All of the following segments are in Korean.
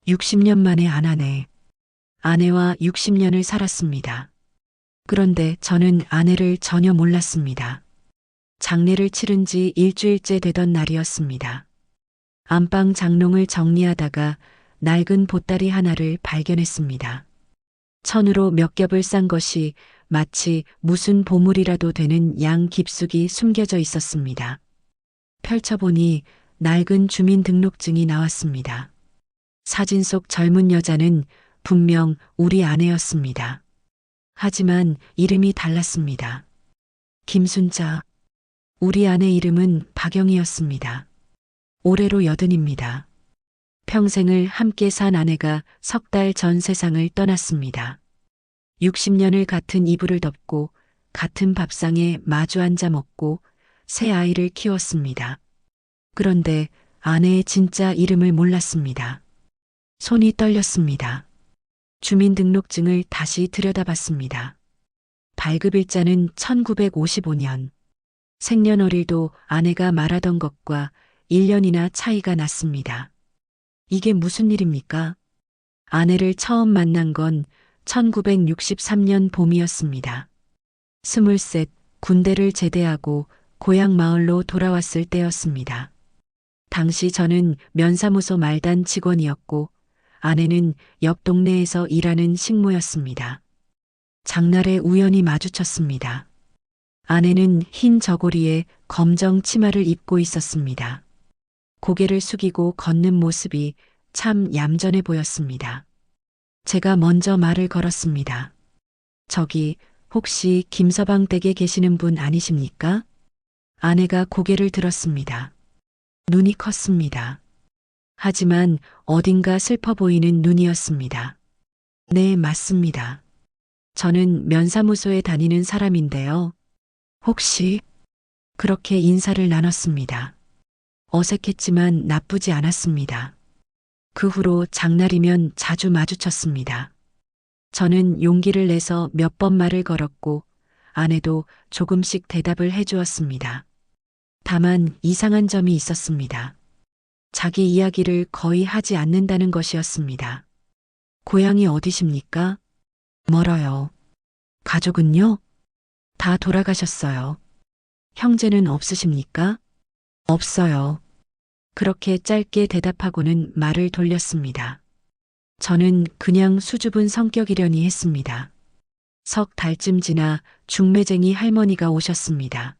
60년 만에 안 아내. 아내와 60년을 살았습니다. 그런데 저는 아내를 전혀 몰랐습니다. 장례를 치른 지 일주일째 되던 날이었습니다. 안방 장롱을 정리하다가 낡은 보따리 하나를 발견했습니다. 천으로 몇 겹을 싼 것이 마치 무슨 보물이라도 되는 양 깊숙이 숨겨져 있었습니다. 펼쳐보니 낡은 주민등록증이 나왔습니다. 사진 속 젊은 여자는 분명 우리 아내였습니다. 하지만 이름이 달랐습니다. 김순자. 우리 아내 이름은 박영희였습니다. 올해로 80입니다. 평생을 함께 산 아내가 석 달 전 세상을 떠났습니다. 60년을 같은 이불을 덮고 같은 밥상에 마주 앉아 먹고 새 아이를 키웠습니다. 그런데 아내의 진짜 이름을 몰랐습니다. 손이 떨렸습니다. 주민등록증을 다시 들여다봤습니다. 발급일자는 1955년. 생년월일도 아내가 말하던 것과 1년이나 차이가 났습니다. 이게 무슨 일입니까? 아내를 처음 만난 건 1963년 봄이었습니다. 23, 군대를 제대하고 고향 마을로 돌아왔을 때였습니다. 당시 저는 면사무소 말단 직원이었고 아내는 옆 동네에서 일하는 식모였습니다. 장날에 우연히 마주쳤습니다. 아내는 흰 저고리에 검정 치마를 입고 있었습니다. 고개를 숙이고 걷는 모습이 참 얌전해 보였습니다. 제가 먼저 말을 걸었습니다. 저기 혹시 김서방 댁에 계시는 분 아니십니까? 아내가 고개를 들었습니다. 눈이 컸습니다. 하지만 어딘가 슬퍼 보이는 눈이었습니다. 네, 맞습니다. 저는 면사무소에 다니는 사람인데요. 혹시 그렇게 인사를 나눴습니다. 어색했지만 나쁘지 않았습니다. 그 후로 장날이면 자주 마주쳤습니다. 저는 용기를 내서 몇 번 말을 걸었고 아내도 조금씩 대답을 해주었습니다. 다만 이상한 점이 있었습니다. 자기 이야기를 거의 하지 않는다는 것이었습니다. 고향이 어디십니까? 멀어요. 가족은요? 다 돌아가셨어요. 형제는 없으십니까? 없어요. 그렇게 짧게 대답하고는 말을 돌렸습니다. 저는 그냥 수줍은 성격이려니 했습니다. 석 달쯤 지나 중매쟁이 할머니가 오셨습니다.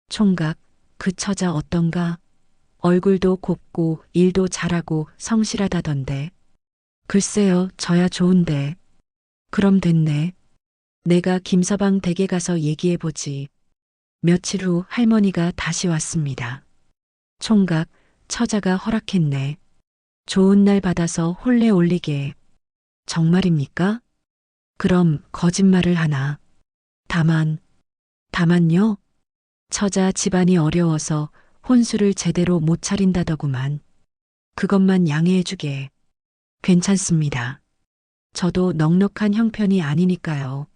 총각, 그 처자 어떤가? 얼굴도 곱고 일도 잘하고 성실하다던데. 글쎄요, 저야 좋은데. 그럼 됐네. 내가 김서방 댁에 가서 얘기해보지. 며칠 후 할머니가 다시 왔습니다. 총각, 처자가 허락했네. 좋은 날 받아서 혼례 올리게. 정말입니까? 그럼 거짓말을 하나. 다만요? 처자 집안이 어려워서 혼수를 제대로 못 차린다더구만. 그것만 양해해주게. 괜찮습니다. 저도 넉넉한 형편이 아니니까요.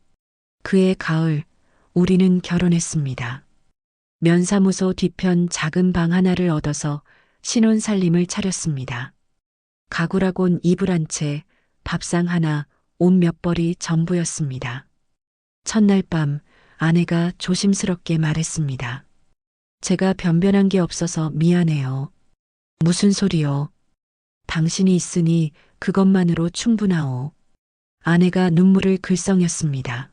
그해 가을, 우리는 결혼했습니다. 면사무소 뒤편 작은 방 하나를 얻어서 신혼 살림을 차렸습니다. 가구라곤 이불 한 채, 밥상 하나, 옷 몇 벌이 전부였습니다. 첫날 밤 아내가 조심스럽게 말했습니다. 제가 변변한 게 없어서 미안해요. 무슨 소리요? 당신이 있으니 그것만으로 충분하오. 아내가 눈물을 글썽였습니다.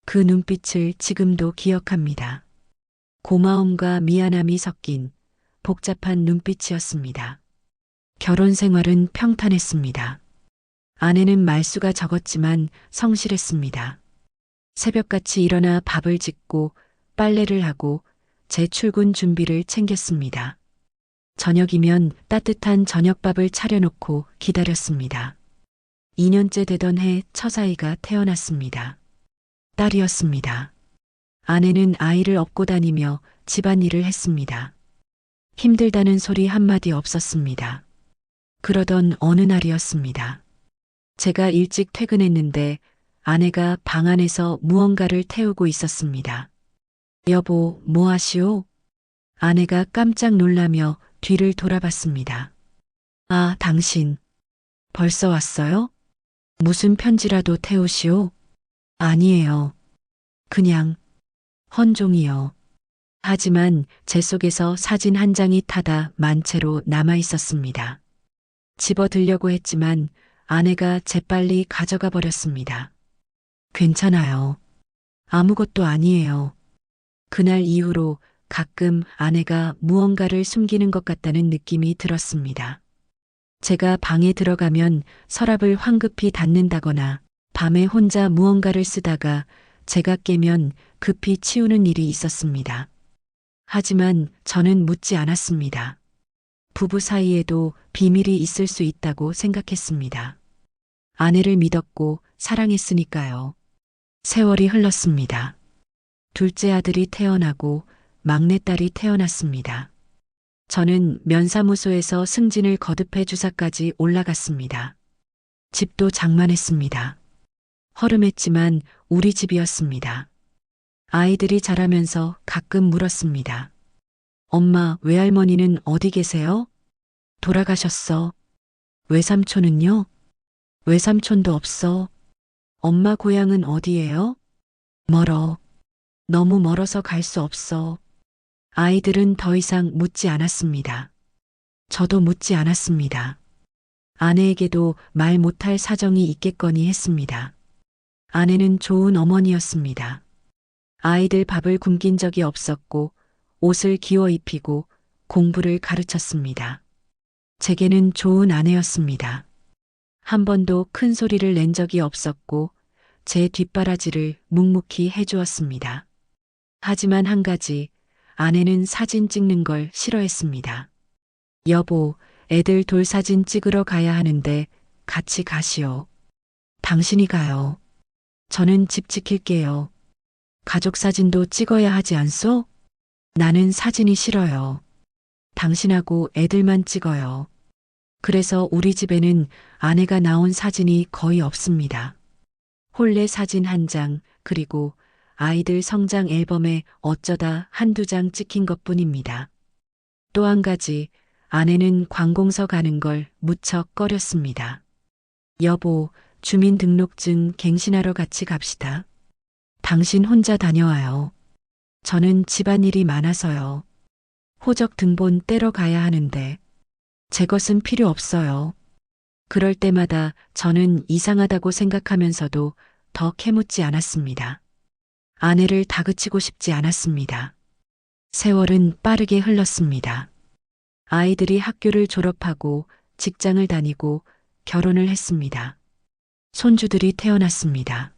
그 눈빛을 지금도 기억합니다. 고마움과 미안함이 섞인 복잡한 눈빛이었습니다. 결혼 생활은 평탄했습니다. 아내는 말수가 적었지만 성실했습니다. 새벽같이 일어나 밥을 짓고 빨래를 하고 제 출근 준비를 챙겼습니다. 저녁이면 따뜻한 저녁밥을 차려놓고 기다렸습니다. 2년째 되던 해 처자아이가 태어났습니다. 딸이었습니다. 아내는 아이를 업고 다니며 집안일을 했습니다. 힘들다는 소리 한마디 없었습니다. 그러던 어느 날이었습니다. 제가 일찍 퇴근했는데 아내가 방 안에서 무언가를 태우고 있었습니다. 여보, 뭐 하시오? 아내가 깜짝 놀라며 뒤를 돌아봤습니다. 아, 당신. 벌써 왔어요? 무슨 편지라도 태우시오? 아니에요. 그냥 헌종이요. 하지만 제 속에서 사진 한 장이 타다 만채로 남아 있었습니다. 집어 들려고 했지만 아내가 재빨리 가져가 버렸습니다. 괜찮아요. 아무것도 아니에요. 그날 이후로 가끔 아내가 무언가를 숨기는 것 같다는 느낌이 들었습니다. 제가 방에 들어가면 서랍을 황급히 닫는다거나 밤에 혼자 무언가를 쓰다가 제가 깨면 급히 치우는 일이 있었습니다. 하지만 저는 묻지 않았습니다. 부부 사이에도 비밀이 있을 수 있다고 생각했습니다. 아내를 믿었고 사랑했으니까요. 세월이 흘렀습니다. 둘째 아들이 태어나고 막내딸이 태어났습니다. 저는 면사무소에서 승진을 거듭해 주사까지 올라갔습니다. 집도 장만했습니다. 허름했지만 우리 집이었습니다. 아이들이 자라면서 가끔 물었습니다. 엄마, 외할머니는 어디 계세요? 돌아가셨어. 외삼촌은요? 외삼촌도 없어. 엄마 고향은 어디예요? 멀어. 너무 멀어서 갈 수 없어. 아이들은 더 이상 묻지 않았습니다. 저도 묻지 않았습니다. 아내에게도 말 못할 사정이 있겠거니 했습니다. 아내는 좋은 어머니였습니다. 아이들 밥을 굶긴 적이 없었고 옷을 기워 입히고 공부를 가르쳤습니다. 제게는 좋은 아내였습니다. 한 번도 큰 소리를 낸 적이 없었고 제 뒷바라지를 묵묵히 해주었습니다. 하지만 한 가지, 아내는 사진 찍는 걸 싫어했습니다. 여보, 애들 돌사진 찍으러 가야 하는데 같이 가시오. 당신이 가요. 저는 집 지킬게요. 가족 사진도 찍어야 하지 않소? 나는 사진이 싫어요. 당신하고 애들만 찍어요. 그래서 우리 집에는 아내가 나온 사진이 거의 없습니다. 홀레 사진 한 장, 그리고 아이들 성장 앨범에 어쩌다 한두 장 찍힌 것뿐입니다. 또 한 가지, 아내는 관공서 가는 걸 무척 꺼렸습니다. 여보, 주민등록증 갱신하러 같이 갑시다. 당신 혼자 다녀와요. 저는 집안일이 많아서요. 호적 등본 떼러 가야 하는데 제 것은 필요 없어요. 그럴 때마다 저는 이상하다고 생각하면서도 더 캐묻지 않았습니다. 아내를 다그치고 싶지 않았습니다. 세월은 빠르게 흘렀습니다. 아이들이 학교를 졸업하고 직장을 다니고 결혼을 했습니다. 손주들이 태어났습니다.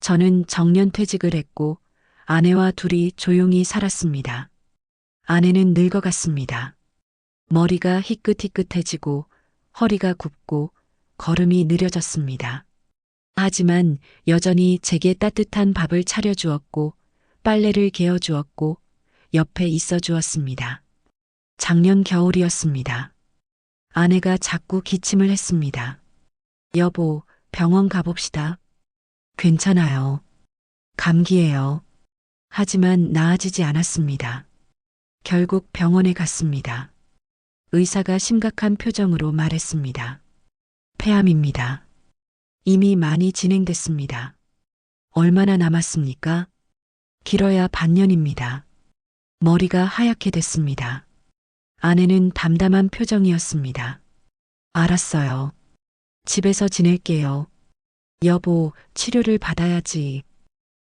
저는 정년퇴직을 했고 아내와 둘이 조용히 살았습니다. 아내는 늙어갔습니다. 머리가 희끗희끗해지고 허리가 굽고 걸음이 느려졌습니다. 하지만 여전히 제게 따뜻한 밥을 차려주었고 빨래를 개어주었고 옆에 있어 주었습니다. 작년 겨울이었습니다. 아내가 자꾸 기침을 했습니다. 여보, 병원 가봅시다. 괜찮아요. 감기예요. 하지만 나아지지 않았습니다. 결국 병원에 갔습니다. 의사가 심각한 표정으로 말했습니다. 폐암입니다. 이미 많이 진행됐습니다. 얼마나 남았습니까? 길어야 반년입니다. 머리가 하얗게 됐습니다. 아내는 담담한 표정이었습니다. 알았어요. 집에서 지낼게요. 여보, 치료를 받아야지.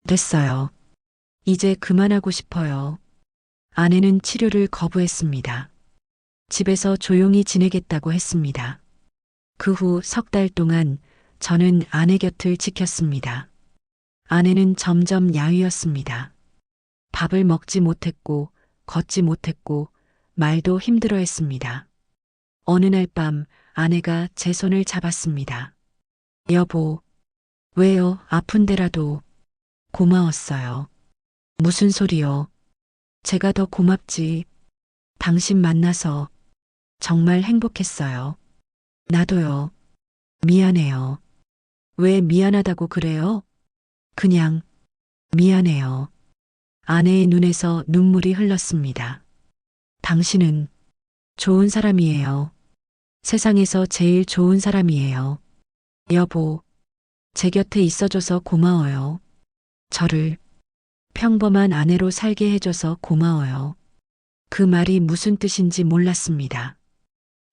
됐어요. 이제 그만하고 싶어요. 아내는 치료를 거부했습니다. 집에서 조용히 지내겠다고 했습니다. 그 후 석 달 동안 저는 아내 곁을 지켰습니다. 아내는 점점 야위었습니다. 밥을 먹지 못했고, 걷지 못했고, 말도 힘들어했습니다. 어느 날 밤 아내가 제 손을 잡았습니다. 여보, 왜요? 아픈데라도. 고마웠어요. 무슨 소리요? 제가 더 고맙지. 당신 만나서 정말 행복했어요. 나도요. 미안해요. 왜 미안하다고 그래요? 그냥 미안해요. 아내의 눈에서 눈물이 흘렀습니다. 당신은 좋은 사람이에요. 세상에서 제일 좋은 사람이에요. 여보, 제 곁에 있어줘서 고마워요. 저를 평범한 아내로 살게 해줘서 고마워요. 그 말이 무슨 뜻인지 몰랐습니다.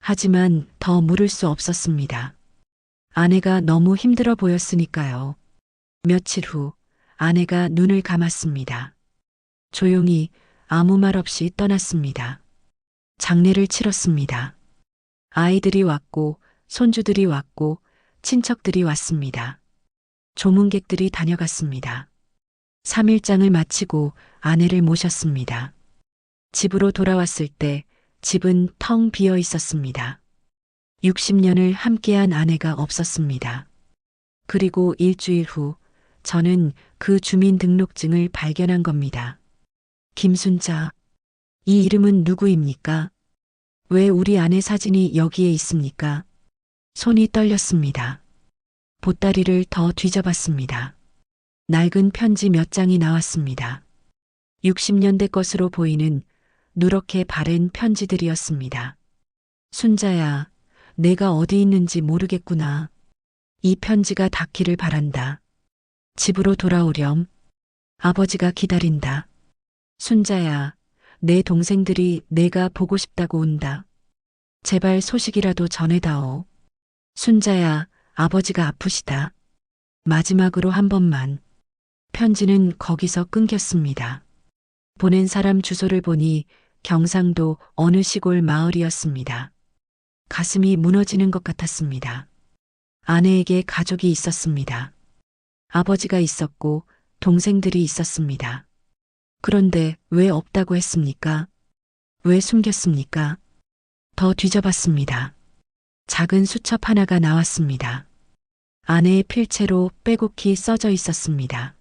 하지만 더 물을 수 없었습니다. 아내가 너무 힘들어 보였으니까요. 며칠 후 아내가 눈을 감았습니다. 조용히 아무 말 없이 떠났습니다. 장례를 치렀습니다. 아이들이 왔고 손주들이 왔고 친척들이 왔습니다. 조문객들이 다녀갔습니다. 3일장을 마치고 아내를 모셨습니다. 집으로 돌아왔을 때 집은 텅 비어 있었습니다. 60년을 함께한 아내가 없었습니다. 그리고 일주일 후 저는 그 주민등록증을 발견한 겁니다. 김순자. 이 이름은 누구입니까? 왜 우리 아내 사진이 여기에 있습니까? 손이 떨렸습니다. 보따리를 더 뒤져봤습니다. 낡은 편지 몇 장이 나왔습니다. 60년대 것으로 보이는 누렇게 바랜 편지들이었습니다. 순자야, 내가 어디 있는지 모르겠구나. 이 편지가 닿기를 바란다. 집으로 돌아오렴. 아버지가 기다린다. 순자야, 내 동생들이 내가 보고 싶다고 온다. 제발 소식이라도 전해다오. 순자야, 아버지가 아프시다. 마지막으로 한 번만. 편지는 거기서 끊겼습니다. 보낸 사람 주소를 보니 경상도 어느 시골 마을이었습니다. 가슴이 무너지는 것 같았습니다. 아내에게 가족이 있었습니다. 아버지가 있었고 동생들이 있었습니다. 그런데 왜 없다고 했습니까? 왜 숨겼습니까? 더 뒤져봤습니다. 작은 수첩 하나가 나왔습니다. 아내의 필체로 빼곡히 써져 있었습니다.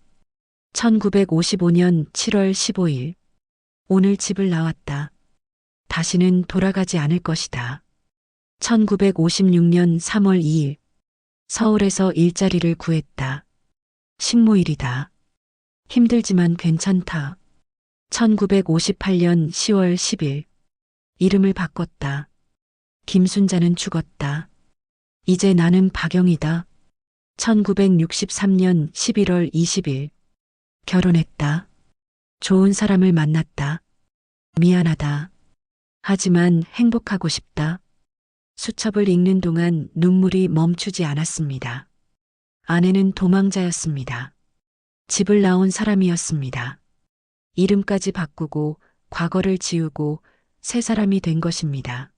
1955년 7월 15일. 오늘 집을 나왔다. 다시는 돌아가지 않을 것이다. 1956년 3월 2일. 서울에서 일자리를 구했다. 식모일이다. 힘들지만 괜찮다. 1958년 10월 10일. 이름을 바꿨다. 김순자는 죽었다. 이제 나는 박영이다. 1963년 11월 20일. 결혼했다. 좋은 사람을 만났다. 미안하다. 하지만 행복하고 싶다. 수첩을 읽는 동안 눈물이 멈추지 않았습니다. 아내는 도망자였습니다. 집을 나온 사람이었습니다. 이름까지 바꾸고 과거를 지우고 새 사람이 된 것입니다.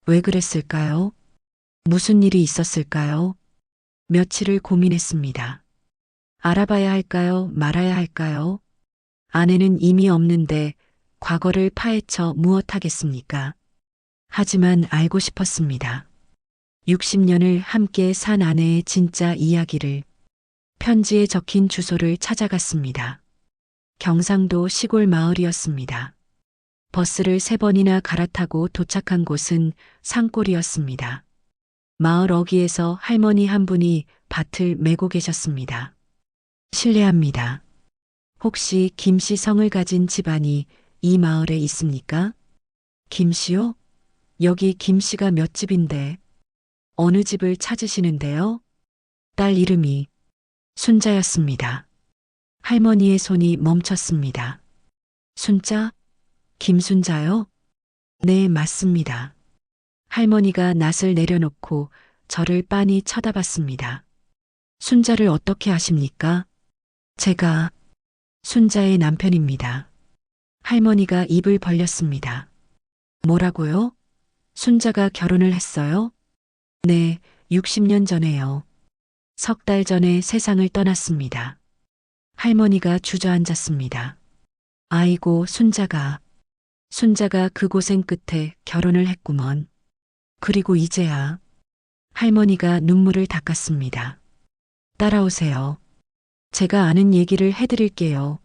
왜 그랬을까요? 무슨 일이 있었을까요? 며칠을 고민했습니다. 알아봐야 할까요? 말아야 할까요? 아내는 이미 없는데 과거를 파헤쳐 무엇하겠습니까? 하지만 알고 싶었습니다. 60년을 함께 산 아내의 진짜 이야기를, 편지에 적힌 주소를 찾아갔습니다. 경상도 시골 마을이었습니다. 버스를 3번이나 갈아타고 도착한 곳은 산골이었습니다. 마을 어귀에서 할머니 한 분이 밭을 메고 계셨습니다. 실례합니다. 혹시 김씨 성을 가진 집안이 이 마을에 있습니까? 김씨요? 여기 김씨가 몇 집인데 어느 집을 찾으시는데요? 딸 이름이 순자였습니다. 할머니의 손이 멈췄습니다. 순자? 김순자요? 네, 맞습니다. 할머니가 낯을 내려놓고 저를 빤히 쳐다봤습니다. 순자를 어떻게 아십니까? 제가 순자의 남편입니다. 할머니가 입을 벌렸습니다. 뭐라고요? 순자가 결혼을 했어요? 네, 60년 전에요. 3달 전에 세상을 떠났습니다. 할머니가 주저앉았습니다. 아이고, 순자가 그 고생 끝에 결혼을 했구먼. 그리고 이제야. 할머니가 눈물을 닦았습니다. 따라오세요. 제가 아는 얘기를 해드릴게요.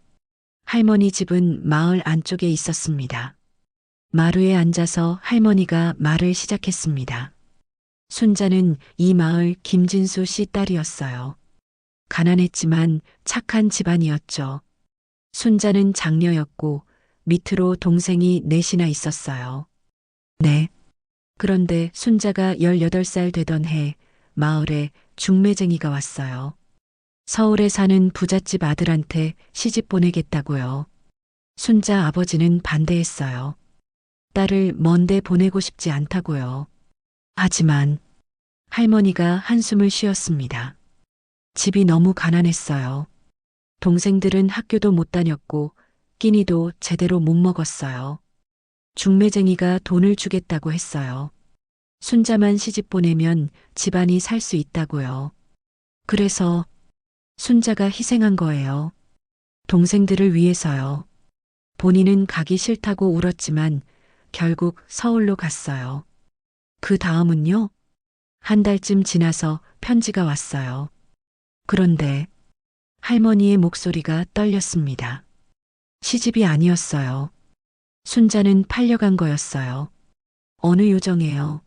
할머니 집은 마을 안쪽에 있었습니다. 마루에 앉아서 할머니가 말을 시작했습니다. 순자는 이 마을 김진수 씨 딸이었어요. 가난했지만 착한 집안이었죠. 순자는 장녀였고 밑으로 동생이 넷이나 있었어요. 네. 그런데 순자가 18살 되던 해 마을에 중매쟁이가 왔어요. 서울에 사는 부잣집 아들한테 시집 보내겠다고요. 순자 아버지는 반대했어요. 딸을 먼데 보내고 싶지 않다고요. 하지만 할머니가 한숨을 쉬었습니다. 집이 너무 가난했어요. 동생들은 학교도 못 다녔고 끼니도 제대로 못 먹었어요. 중매쟁이가 돈을 주겠다고 했어요. 순자만 시집 보내면 집안이 살 수 있다고요. 그래서 순자가 희생한 거예요. 동생들을 위해서요. 본인은 가기 싫다고 울었지만 결국 서울로 갔어요. 그 다음은요? 한 달쯤 지나서 편지가 왔어요. 그런데 할머니의 목소리가 떨렸습니다. 시집이 아니었어요. 순자는 팔려간 거였어요. 어느 요정에요.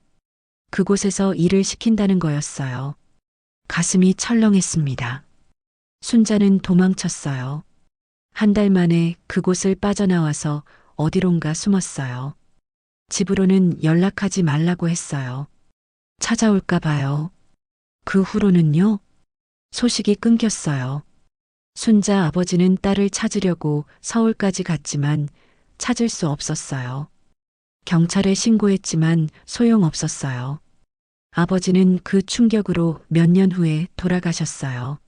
그곳에서 일을 시킨다는 거였어요. 가슴이 철렁했습니다. 순자는 도망쳤어요. 한 달 만에 그곳을 빠져나와서 어디론가 숨었어요. 집으로는 연락하지 말라고 했어요. 찾아올까 봐요. 그 후로는요? 소식이 끊겼어요. 순자 아버지는 딸을 찾으려고 서울까지 갔지만 찾을 수 없었어요. 경찰에 신고했지만 소용없었어요. 아버지는 그 충격으로 몇 년 후에 돌아가셨어요.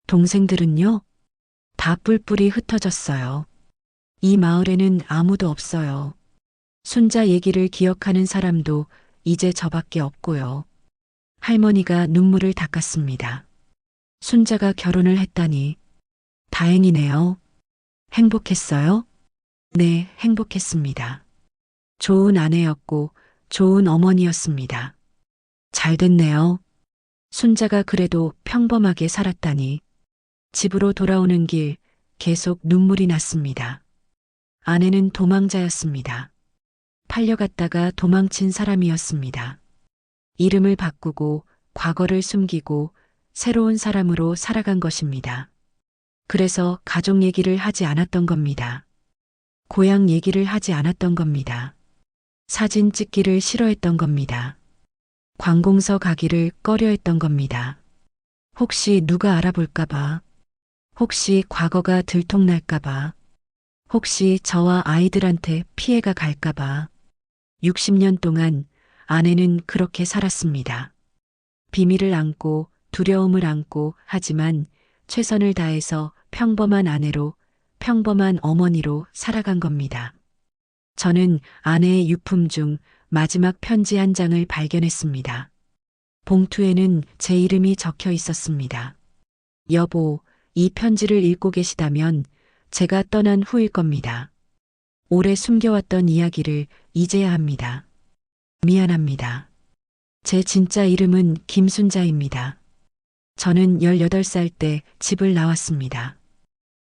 동생들은요? 다 뿔뿔이 흩어졌어요. 이 마을에는 아무도 없어요. 순자 얘기를 기억하는 사람도 이제 저밖에 없고요. 할머니가 눈물을 닦았습니다. 순자가 결혼을 했다니 다행이네요. 행복했어요? 네, 행복했습니다. 좋은 아내였고 좋은 어머니였습니다. 잘 됐네요. 순자가 그래도 평범하게 살았다니. 집으로 돌아오는 길 계속 눈물이 났습니다. 아내는 도망자였습니다. 팔려갔다가 도망친 사람이었습니다. 이름을 바꾸고 과거를 숨기고 새로운 사람으로 살아간 것입니다. 그래서 가족 얘기를 하지 않았던 겁니다. 고향 얘기를 하지 않았던 겁니다. 사진 찍기를 싫어했던 겁니다. 관공서 가기를 꺼려했던 겁니다. 혹시 누가 알아볼까봐, 혹시 과거가 들통날까봐, 혹시 저와 아이들한테 피해가 갈까봐. 60년 동안 아내는 그렇게 살았습니다. 비밀을 안고 두려움을 안고 하지만 최선을 다해서 평범한 아내로 평범한 어머니로 살아간 겁니다. 저는 아내의 유품 중 마지막 편지 한 장을 발견했습니다. 봉투에는 제 이름이 적혀 있었습니다. 여보, 이 편지를 읽고 계시다면 제가 떠난 후일 겁니다. 오래 숨겨왔던 이야기를 이제야 합니다. 미안합니다. 제 진짜 이름은 김순자입니다. 저는 18살 때 집을 나왔습니다.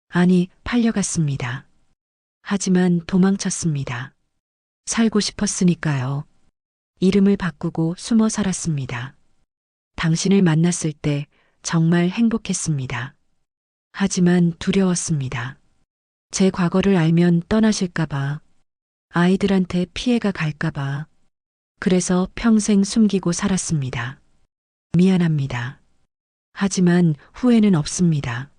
아니, 팔려갔습니다. 하지만 도망쳤습니다. 살고 싶었으니까요. 이름을 바꾸고 숨어 살았습니다. 당신을 만났을 때 정말 행복했습니다. 하지만 두려웠습니다. 제 과거를 알면 떠나실까봐, 아이들한테 피해가 갈까봐, 그래서 평생 숨기고 살았습니다. 미안합니다. 하지만 후회는 없습니다.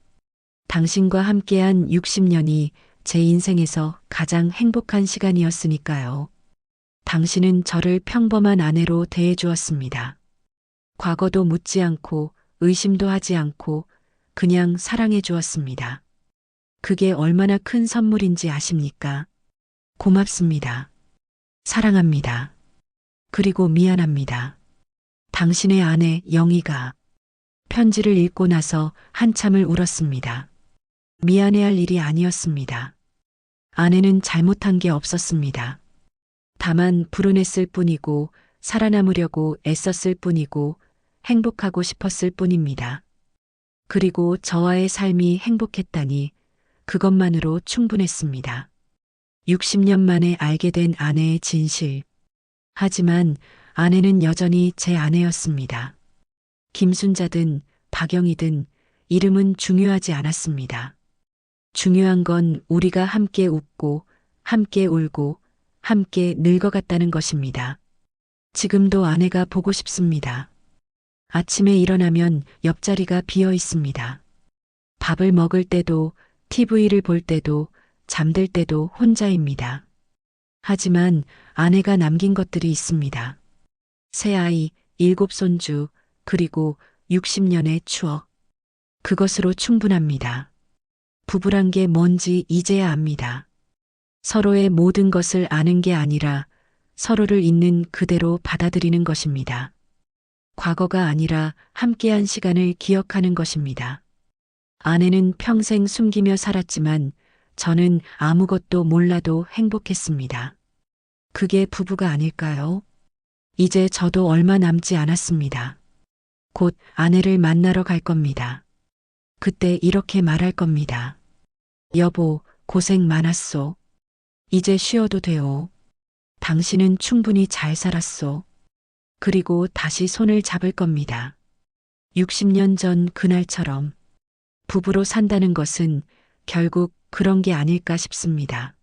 당신과 함께한 60년이 제 인생에서 가장 행복한 시간이었으니까요. 당신은 저를 평범한 아내로 대해주었습니다. 과거도 묻지 않고 의심도 하지 않고 그냥 사랑해 주었습니다. 그게 얼마나 큰 선물인지 아십니까? 고맙습니다. 사랑합니다. 그리고 미안합니다. 당신의 아내 영희가 편지를 읽고 나서 한참을 울었습니다. 미안해할 일이 아니었습니다. 아내는 잘못한 게 없었습니다. 다만 불운했을 뿐이고 살아남으려고 애썼을 뿐이고 행복하고 싶었을 뿐입니다. 그리고 저와의 삶이 행복했다니 그것만으로 충분했습니다. 60년 만에 알게 된 아내의 진실. 하지만 아내는 여전히 제 아내였습니다. 김순자든 박영이든 이름은 중요하지 않았습니다. 중요한 건 우리가 함께 웃고 함께 울고 함께 늙어갔다는 것입니다. 지금도 아내가 보고 싶습니다. 아침에 일어나면 옆자리가 비어 있습니다. 밥을 먹을 때도, TV를 볼 때도, 잠들 때도 혼자입니다. 하지만 아내가 남긴 것들이 있습니다. 새 아이, 7 손주, 그리고 60년의 추억. 그것으로 충분합니다. 부부란 게 뭔지 이제야 압니다. 서로의 모든 것을 아는 게 아니라 서로를 있는 그대로 받아들이는 것입니다. 과거가 아니라 함께한 시간을 기억하는 것입니다. 아내는 평생 숨기며 살았지만 저는 아무것도 몰라도 행복했습니다. 그게 부부가 아닐까요? 이제 저도 얼마 남지 않았습니다. 곧 아내를 만나러 갈 겁니다. 그때 이렇게 말할 겁니다. 여보, 고생 많았소. 이제 쉬어도 돼요. 당신은 충분히 잘 살았소. 그리고 다시 손을 잡을 겁니다. 60년 전 그날처럼 부부로 산다는 것은 결국 그런 게 아닐까 싶습니다.